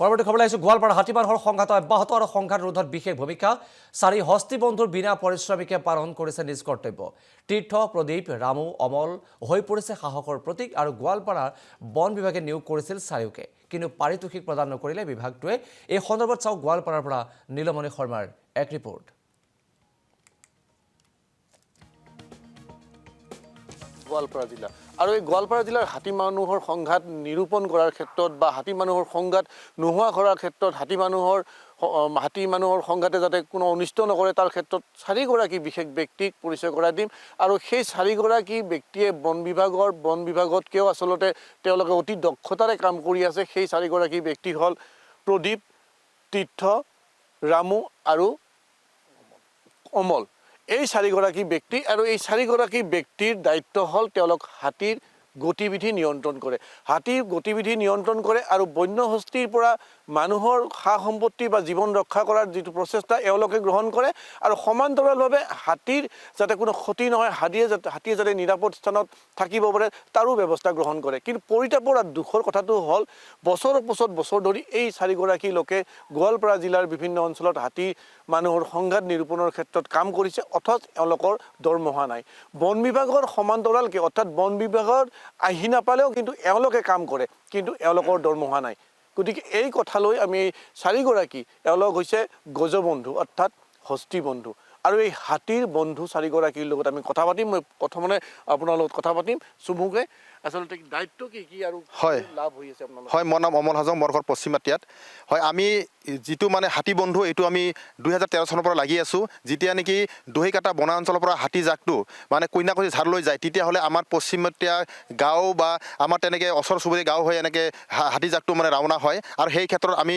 পৰৱৰ্তী খবৰলৈ আহিছোঁ গোৱালপাৰা হাতী মানুহৰ সংঘাত অব্যাহত আৰু সংঘাত ৰোধত বিশেষ ভূমিকা 4 হস্তি বন্ধুৰ বিনা পৰিশ্ৰমিকে পালন কৰিছে নিজ কৰ্তব্য তীৰ্থ প্ৰদীপ ৰামু অমল হৈ পৰিছে সাহসৰ প্ৰতীক আৰু গোৱালপাৰাৰ বন বিভাগে নিয়োগ কৰিছিল 4কে কিন্তু পাৰিতোষিক প্ৰদান নকৰিলে বিভাগটোৱে এই সন্দৰ্ভত চাওক গোৱালপাৰাৰ পৰা নীলমণি শৰ্মাৰ এক ৰিপৰ্ট গোৱালপাৰা জিলা আৰু এই গোৱালপাৰা জিলাৰ হাতী মানুহৰ সংঘাত নিৰূপণ কৰাৰ ক্ষেত্ৰত বা হাতী মানুহৰ সংঘাত নোহোৱা কৰাৰ ক্ষেত্ৰত হাতী মানুহৰ সংঘাতে যাতে কোনো অনিষ্ট নকৰে তাৰ ক্ষেত্ৰত 4গৰাকী বিশেষ ব্যক্তিক পৰিচয় কৰাই দিম আৰু সেই 4গৰাকী ব্যক্তিয়ে বন বিভাগতকেও আচলতে তেওঁলোকে অতি দক্ষতাৰে কাম কৰি আছে সেই 4গৰাকী ব্যক্তি হ'ল প্ৰদীপ তীৰ্থ ৰামু আৰু অমল এই 4গৰাকী ব্যক্তি আৰু এই 4গৰাকী ব্যক্তিৰ দায়িত্ব হ'ল তেওঁলোক হাতীৰ গতিবিধি নিয়ন্ত্ৰণ কৰে হাতীৰ গতিবিধি নিয়ন্ত্ৰণ কৰে আৰু বন্য হস্তীৰ পৰা মানুহৰ সা সম্পত্তি বা জীৱন ৰক্ষা কৰাৰ যিটো প্ৰচেষ্টা এওঁলোকে গ্ৰহণ কৰে আৰু সমান্তৰালভাৱে হাতীৰ যাতে কোনো ক্ষতি নহয় হাতীয়ে যাতে নিৰাপদ স্থানত থাকিব পাৰে তাৰো ব্যৱস্থা গ্ৰহণ কৰে কিন্তু পৰিতাপৰ আৰু দুখৰ কথাটো হ'ল বছৰৰ পিছত বছৰ ধৰি এই 4গৰাকী লোকে গোৱালপাৰা জিলাৰ বিভিন্ন অঞ্চলত হাতী মানুহৰ সংঘাত নিৰূপণৰ ক্ষেত্ৰত কাম কৰিছে অথচ এওঁলোকৰ দৰমহা নাই বন বিভাগৰ সমান্তৰালকে অৰ্থাৎ বন বিভাগৰ আহি নাপালেও কিন্তু এওঁলোকে কাম কৰে কিন্তু এওঁলোকৰ দৰমহা নাই গতিকে এই কথালৈ আমি 4গৰাকী এওঁলোক হৈছে গজবন্ধু অৰ্থাৎ হস্তি বন্ধু আৰু এই হাতীৰ বন্ধু 4গৰাকীৰ লগত আমি কথা পাতিম মই প্ৰথমে আপোনাৰ লগত কথা পাতিম চুমুকে আচলতে দায়িত্ব কি আৰু লাভ হৈ আছে আপোনালোকৰ হয় মোৰ নাম অমল হাজং মোৰ ঘৰ পশ্চিমাটিয়াত হয় আমি যিটো মানে হাতী বন্ধু এইটো আমি 2013 চনৰ পৰা লাগি আছোঁ যেতিয়া নেকি দহিকাটা বনাঞ্চলৰ পৰা হাতী জাকটো মানে কইনাকুছি ঝাৰলৈ যায় তেতিয়াহ'লে আমাৰ পশ্চিমতীয়া গাঁও বা আমাৰ তেনেকৈ ওচৰ চুবুৰীয়া গাঁও হৈ এনেকৈ হাতী জাকটো মানে ৰাওনা হয় আৰু সেই ক্ষেত্ৰত আমি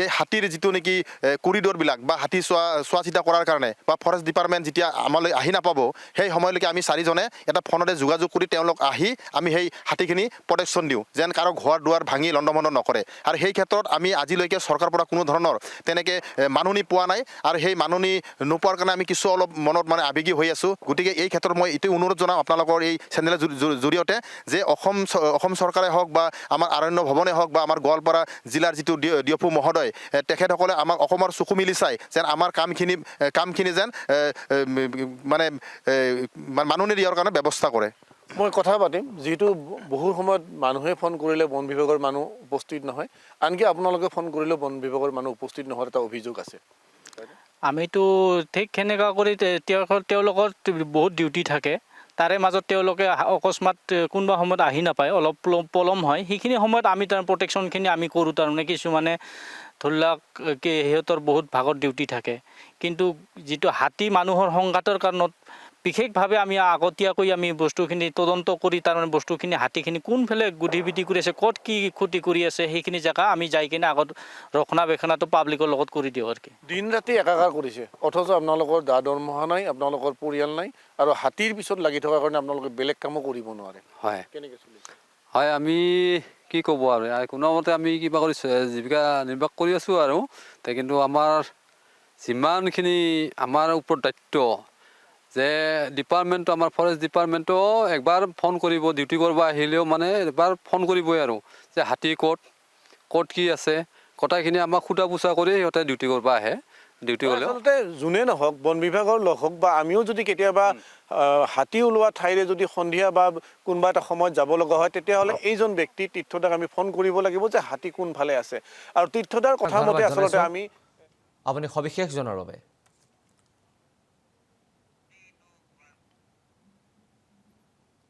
এই হাতীৰ যিটো নেকি কৰিডৰবিলাক বা হাতী চোৱা চিতা কৰাৰ কাৰণে বা ফৰেষ্ট ডিপাৰ্টমেণ্ট যেতিয়া আমালৈ আহি নাপাব সেই সময়লৈকে আমি 4জনে এটা ফোনতে যোগাযোগ কৰি তেওঁলোক আহি আমি সেই হাতীখিনি প্ৰটেকশ্যন দিওঁ যেন কাৰো ঘৰ দুৱাৰ ভাঙি লণ্ডভণ্ড নকৰে আৰু সেই ক্ষেত্ৰত আমি আজিলৈকে চৰকাৰৰ পৰা কোনো ধৰণৰ তেনেকৈ মাননি পোৱা নাই আৰু সেই মাননি নোপোৱাৰ কাৰণে আমি কিছু অলপ মনত মানে আৱেগিক হৈ আছোঁ গতিকে এই ক্ষেত্ৰত মই এইটো অনুৰোধ জনাম আপোনালোকৰ এই চেনেলৰ জৰিয়তে যে অসম চৰকাৰে হওক বা আমাৰ আৰণ্য ভৱনে হওক বা আমাৰ গোৱালপাৰা জিলাৰ যিটো ডিঅ'পি মহোদয় তেখেতসকলে আমাক অসমৰ চকু মিলি চাই যেন আমাৰ কামখিনি যেন মানে মাননি দিয়াৰ কাৰণে ব্যৱস্থা কৰে মই কথা পাতিম যিহেতু বহু সময়ত মানুহে ফোন কৰিলে বন বিভাগৰ মানুহ উপস্থিত নহয় আনকি আপোনালোকে ফোন কৰিলেও বন বিভাগৰ মানুহ উপস্থিত নোহোৱাৰ এটা অভিযোগ আছে আমিতো ঠিক সেনেকুৱা কৰি তেওঁলোকৰ বহুত ডিউটি থাকে তাৰে মাজত তেওঁলোকে অকস্মাত কোনোবা সময়ত আহি নাপায় অলপ পলম হয় সেইখিনি সময়ত আমি তাৰ প্ৰটেকশ্যনখিনি আমি কৰোঁ তাৰমানে কিছুমানে ধৰি লওক সিহঁতৰ বহুত ভাগৰ ডিউটি থাকে কিন্তু যিটো হাতী মানুহৰ সংঘাতৰ কাৰণত বিশেষভাৱে আমি আগতীয়াকৈ আমি বস্তুখিনি তদন্ত কৰি তাৰমানে বস্তুখিনি হাতীখিনি কোনফালে গতিবিধি কৰি আছে ক'ত কি ক্ষতি কৰি আছে সেইখিনি জেগা আমি যাই কিনে আগত ৰক্ষণাবেক্ষণাটো পাব্লিকৰ লগত কৰি দিওঁ আৰু কি দিন ৰাতি একাকাৰ কৰিছে অথচ আপোনালোকৰ দৰমহা নাই আপোনালোকৰ পৰিয়াল নাই আৰু হাতীৰ পিছত লাগি থকাৰ কাৰণে আপোনালোকে বেলেগ কামো কৰিব নোৱাৰে হয় কেনেকৈ চলিছে হয় আমি কি ক'ব আৰু কোনোমতে আমি কিবা কৰি জীৱিকা নিৰ্বাহ কৰি আছোঁ আৰু কিন্তু আমাৰ যিমানখিনি আমাৰ ওপৰত দায়িত্ব যে ডিপাৰ্টমেণ্টটো আমাৰ ফৰেষ্ট ডিপাৰ্টমেণ্টো একবাৰ ফোন কৰিব ডিউটি কৰিব আহিলেও মানে এবাৰ ফোন কৰিবই আৰু যে হাতী ক'ত কি আছে কথাখিনি আমাক সোধা পোছা কৰি সিহঁতে ডিউটি কৰিব আহে ডিউটি হ'লেও আচলতে যোনে নহওক বন বিভাগৰ লোক হওক বা আমিও যদি কেতিয়াবা হাতী ওলোৱা ঠাইৰে যদি সন্ধিয়া বা কোনোবা এটা সময়ত যাব লগা হয় তেতিয়াহ'লে এইজন ব্যক্তি তীৰ্থদাক আমি ফোন কৰিব লাগিব যে হাতী কোনফালে আছে আৰু তীৰ্থদাৰ কথা মতে আচলতে আমি আপুনি সবিশেষ জনাৰ বাবে